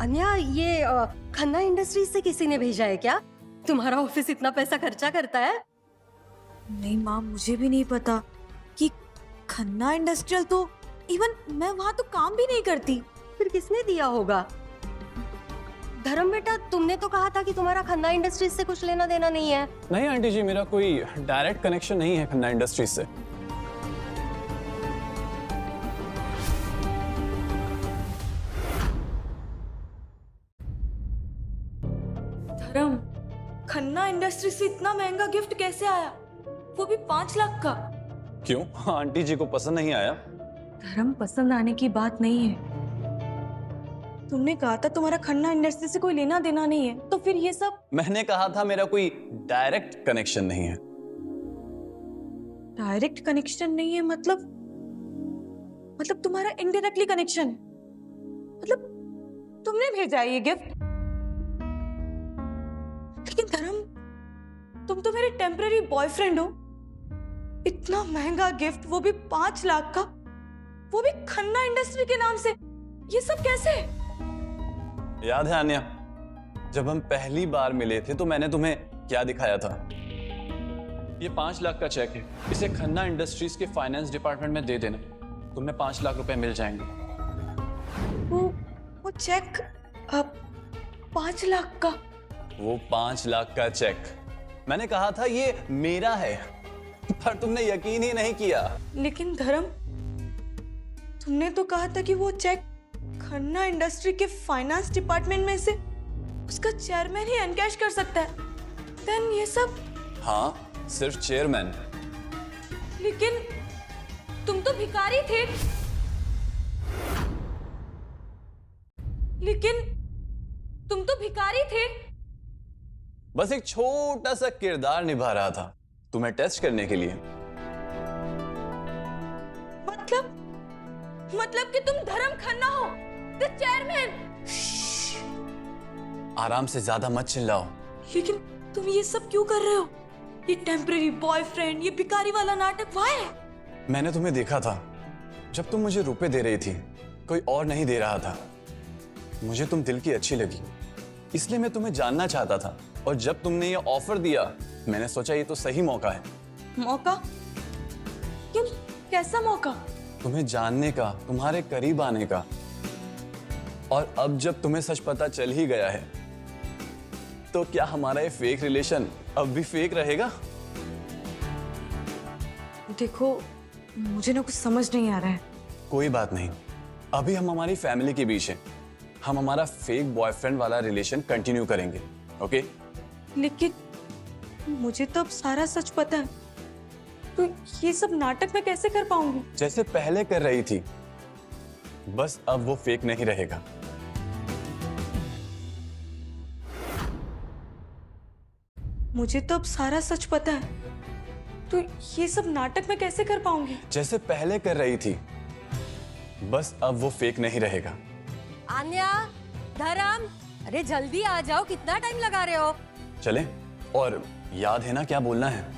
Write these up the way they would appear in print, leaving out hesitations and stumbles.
अन्या, ये खन्ना इंडस्ट्रीज से किसी ने भेजा है क्या? तुम्हारा ऑफिस इतना पैसा खर्चा करता है? नहीं माँ, मुझे भी नहीं पता कि खन्ना इंडस्ट्रियल तो इवन मैं वहाँ तो काम भी नहीं करती। फिर किसने दिया होगा? धर्म बेटा, तुमने तो कहा था कि तुम्हारा खन्ना इंडस्ट्रीज से कुछ लेना देना नहीं है। नहीं आंटी जी, मेरा कोई डायरेक्ट कनेक्शन नहीं है खन्ना इंडस्ट्रीज से। धर्म, खन्ना इंडस्ट्री से इतना महंगा गिफ्ट कैसे आया, वो भी 5 लाख का? क्यों, आंटी जी को पसंद नहीं आया? धर्म, पसंद आने की बात नहीं है। तुमने कहा था तुम्हारा खन्ना इंडस्ट्री से कोई लेना देना नहीं है, तो फिर ये सब? मैंने कहा था मेरा कोई डायरेक्ट कनेक्शन नहीं है। डायरेक्ट कनेक्शन नहीं है मतलब तुम्हारा इनडायरेक्टली कनेक्शन है। मतलब तुमने भेजा है ये गिफ्ट। लेकिन धर्म, तुम तो मेरे टेम्पररी बॉयफ्रेंड हो। इतना महंगा गिफ्ट, वो भी 5 लाख का, वो भी खन्ना इंडस्ट्री के नाम से, ये सब कैसे? याद है आन्या, जब हम पहली बार मिले थे तो मैंने तुम्हें क्या दिखाया था? ये 5 लाख का चेक है, इसे खन्ना इंडस्ट्रीज के फाइनेंस डिपार्टमेंट में दे देना, तुम्हें 5 लाख रुपए मिल जाएंगे। वो चेक 5 लाख का? वो 5 लाख का चेक, मैंने कहा था ये मेरा है, पर तुमने यकीन ही नहीं किया। लेकिन धर्म, तुमने तो कहा था कि वो चेक खन्ना इंडस्ट्री के फाइनेंस डिपार्टमेंट में से उसका चेयरमैन ही एनकैश कर सकता है। देन ये सब? हाँ, सिर्फ चेयरमैन। लेकिन तुम तो भिखारी थे। बस एक छोटा सा किरदार निभा रहा था तुम्हें टेस्ट करने के लिए। मतलब कि तुम धर्म खन्ना हो, द चेयरमैन। आराम से, ज्यादा मत चिल्लाओ। लेकिन तुम ये सब क्यों कर रहे हो? ये टेम्पररी बॉयफ्रेंड, ये भिखारी वाला नाटक व्हाई? मैंने तुम्हें देखा था जब तुम मुझे रुपए दे रही थी, कोई और नहीं दे रहा था। मुझे तुम दिल की अच्छी लगी, इसलिए मैं तुम्हें जानना चाहता था, और जब तुमने ये ऑफर दिया मैंने सोचा ये तो सही मौका है। मौका? क्यों, कैसा मौका? तुम्हें जानने का, तुम्हारे करीब आने का। और अब जब तुम्हें सच पता चल ही गया है तो क्या हमारा ये फेक रिलेशन अब भी फेक रहेगा? देखो, मुझे ना कुछ समझ नहीं आ रहा है। कोई बात नहीं, अभी हम हमारी फैमिली के बीच हैं, हम हमारा फेक बॉयफ्रेंड वाला रिलेशन कंटिन्यू करेंगे, ओके? लेकिन मुझे तो अब सारा सच पता है, तो ये सब नाटक मैं कैसे कर पाऊंगी? जैसे पहले कर रही थी, बस अब वो फेक नहीं रहेगा। मुझे तो अब सारा सच पता है, तो ये सब नाटक मैं कैसे कर पाऊंगी? जैसे पहले कर रही थी, बस अब वो फेक नहीं रहेगा। आन्या, धर्म, अरे जल्दी आ जाओ, कितना टाइम लगा रहे हो? चलें? और याद है ना क्या बोलना है?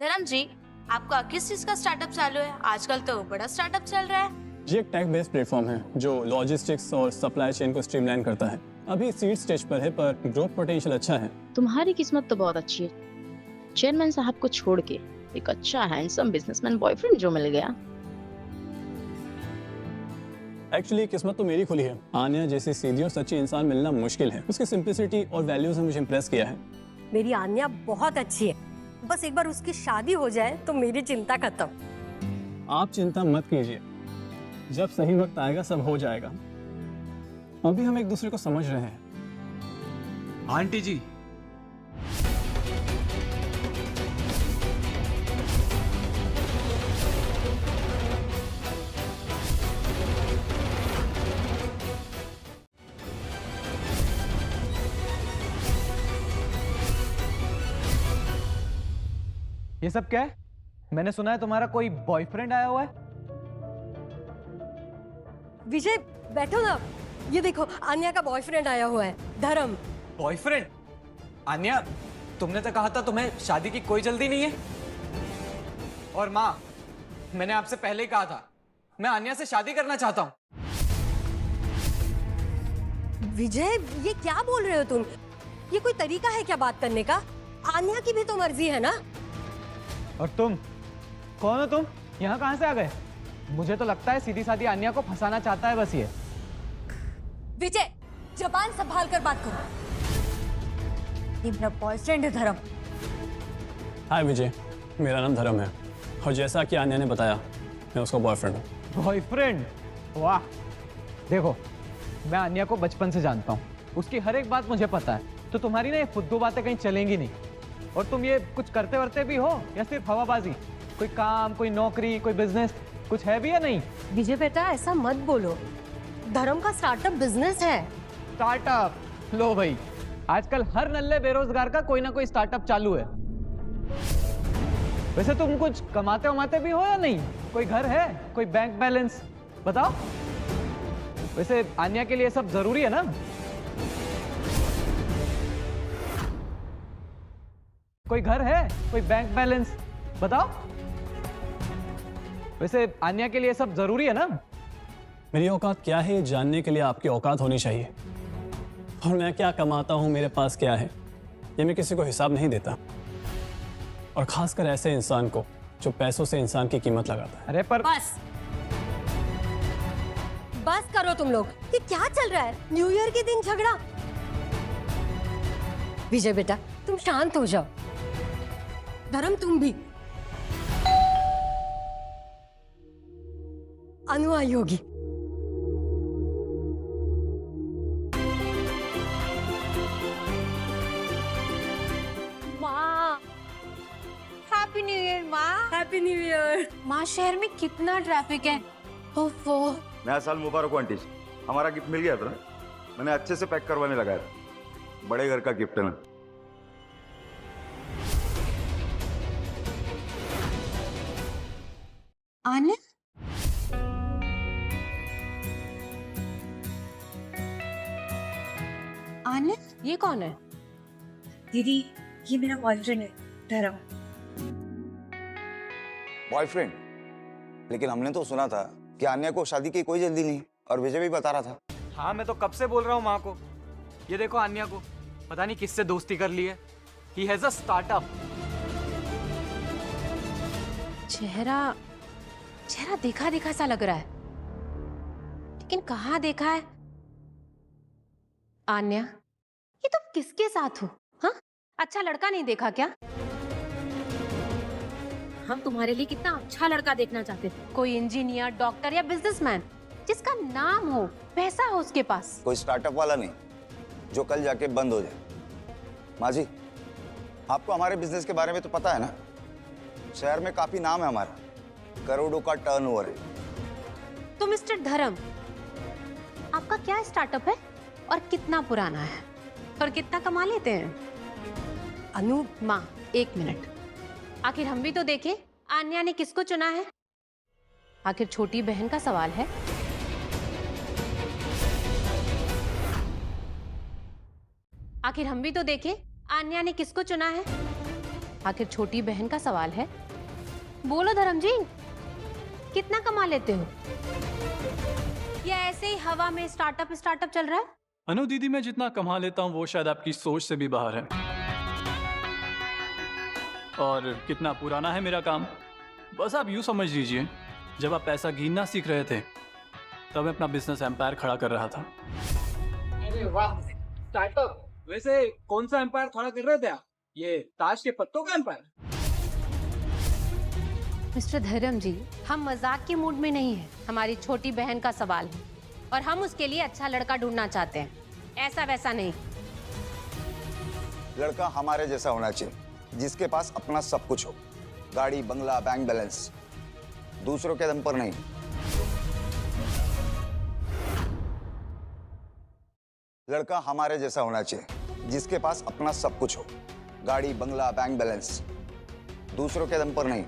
धर्म जी, आपका किस चीज का स्टार्टअप चालू है? आजकल तो बड़ा स्टार्टअप चल रहा है। ये एक टेक बेस्ड प्लेटफॉर्म है जो लॉजिस्टिक्स और सप्लाई चेन को स्ट्रीमलाइन करता है। अभी सीड स्टेज पर है, पर ग्रोथ पोटेंशियल अच्छा है। तुम्हारी किस्मत तो बहुत अच्छी है, चेयरमैन साहब को छोड़ के एक अच्छा हैंडसम बिजनेसमैन बॉयफ्रेंड जो मिल गया। एक्चुअली किस्मत तो मेरी खुली है। आन्या जैसी सीधी और सच्ची इंसान मिलना मुश्किल है। उसकी सिंप्लिसिटी और वैल्यूज ने मुझे इम्प्रेस किया है। मेरी आन्या बहुत अच्छी है, बस एक बार उसकी शादी हो जाए तो मेरी चिंता खत्म। आप चिंता मत कीजिए, जब सही वक्त आएगा सब हो जाएगा। अभी हम एक दूसरे को समझ रहे हैं। आंटी जी, ये सब क्या है? मैंने सुना है तुम्हारा कोई बॉयफ्रेंड आया हुआ है। विजय बैठो ना, ये देखो आन्या का बॉयफ्रेंड आया हुआ है, धर्म। बॉयफ्रेंड? आन्या, तुमने तो कहा था तुम्हें शादी की कोई जल्दी नहीं है। और माँ, मैंने आपसे पहले ही कहा था मैं आन्या से शादी करना चाहता हूँ। विजय ये क्या बोल रहे हो तुम? ये कोई तरीका है क्या बात करने का? आन्या की भी तो मर्जी है ना। और तुम कौन हो? तुम यहाँ कहाँ से आ गए? मुझे तो लगता है सीधी सादी आन्या को फंसाना चाहता है बस ये। विजय, जबान संभाल कर बात करो। ये मेरा बॉयफ्रेंड है धर्म। हाय विजय, मेरा नाम धर्म है और जैसा कि आन्या ने बताया मैं उसका बॉयफ्रेंड हूँ। बॉयफ्रेंड? वाह। देखो, मैं आन्या को बचपन से जानता हूँ, उसकी हर एक बात मुझे पता है। तो तुम्हारी ना ये फुद्दू बातें कहीं चलेंगी नहीं। और तुम ये कुछ करते वर्ते भी हो या सिर्फ हवाबाजी? कोई काम, कोई नौकरी, कोई बिजनेस कुछ है भी या नहीं? विजय बेटा ऐसा मत बोलो, धर्म का स्टार्टअप बिजनेस है। स्टार्टअप? लो भाई, आजकल हर नल्ले बेरोजगार का कोई ना कोई स्टार्टअप चालू है। वैसे तुम कुछ कमाते वमाते भी हो या नहीं? कोई घर है, कोई बैंक बैलेंस बताओ। वैसे आन्या के लिए सब जरूरी है ना? कोई घर है, कोई बैंक बैलेंस बताओ। वैसे आन्या के लिए सब जरूरी है ना? मेरी औकात क्या है ये जानने के लिए आपकी औकात होनी चाहिए। और मैं क्या कमाता हूँ, मेरे पास क्या है, ये मैं किसी को हिसाब नहीं देता। और खासकर ऐसे इंसान को जो पैसों से इंसान की कीमत लगाता है। अरे पर बस बस करो तुम लोग। ये क्या चल रहा है? न्यू ईयर के दिन झगड़ा। विजय बेटा तुम शांत हो जाओ। धर्म तुम भी। अनु आई होगी। माँ, हैप्पी न्यू ईयर माँ। Happy new year. माँ, शहर में कितना ट्रैफिक है। ओफो। नया साल मुबारक हो आंटी जी। हमारा गिफ्ट मिल गया था ना, मैंने अच्छे से पैक करवाने लगाया था। बड़े घर का गिफ्ट है ना। आने? आने? ये कौन है? दीदी, ये मेरा बॉयफ्रेंड है धर्म। बॉयफ्रेंड? लेकिन हमने तो सुना था कि आन्या को शादी की कोई जल्दी नहीं, और विजय भी बता रहा था। हाँ, मैं तो कब से बोल रहा हूँ माँ को। ये देखो आन्या को पता नहीं किससे दोस्ती कर ली है। He has a startup। चेहरा देखा देखा सा लग रहा है, लेकिन कहाँ देखा है? आन्या, ये तुम किसके साथ हो? हाँ, अच्छा लड़का नहीं देखा क्या? हम तुम्हारे लिए कितना अच्छा लड़का देखना चाहते थे। कोई इंजीनियर, डॉक्टर या बिजनेसमैन जिसका नाम हो, पैसा हो उसके पास। कोई स्टार्टअप वाला नहीं जो कल जाके बंद हो जाए। माँ जी, आपको हमारे बिजनेस के बारे में तो पता है ना। शहर में काफी नाम है हमारा, करोड़ों का टर्नओवर है। तो मिस्टर धर्म, आपका क्या स्टार्टअप है और कितना पुराना है और कितना कमा लेते हैं? अनु माँ, एक मिनट। आखिर हम भी तो देखें आन्या ने किसको चुना है। आखिर छोटी बहन का सवाल है। आखिर हम भी तो देखें आन्या ने किसको चुना है। आखिर छोटी बहन का सवाल है। बोलो धर्म जी, कितना कमा लेते हो? या ऐसे ही हवा में स्टार्टअप चल रहा है? अनु दीदी, मैं जितना कमा लेता हूँ वो शायद आपकी सोच से भी बाहर है। और कितना पुराना है मेरा काम, बस आप यूँ समझ लीजिए, जब आप पैसा गिनना सीख रहे थे तब मैं अपना बिजनेस एम्पायर खड़ा कर रहा था। अरे वाह, स्टार्टअप। वैसे कौन सा एम्पायर खड़ा कर रहे थे आप? ये ताश के पत्तों का एम्पायर? मिस्टर धर्म जी, हम मजाक के मूड में नहीं है। हमारी छोटी बहन का सवाल है और हम उसके लिए अच्छा लड़का ढूंढना चाहते हैं, ऐसा वैसा नहीं। लड़का हमारे जैसा होना चाहिए, जिसके पास अपना सब कुछ हो, गाड़ी, बंगला, बैंक बैलेंस, दूसरों के दम पर नहीं। लड़का हमारे जैसा होना चाहिए, जिसके पास अपना सब कुछ हो, गाड़ी, बंगला, बैंक बैलेंस, दूसरों के दम पर नहीं।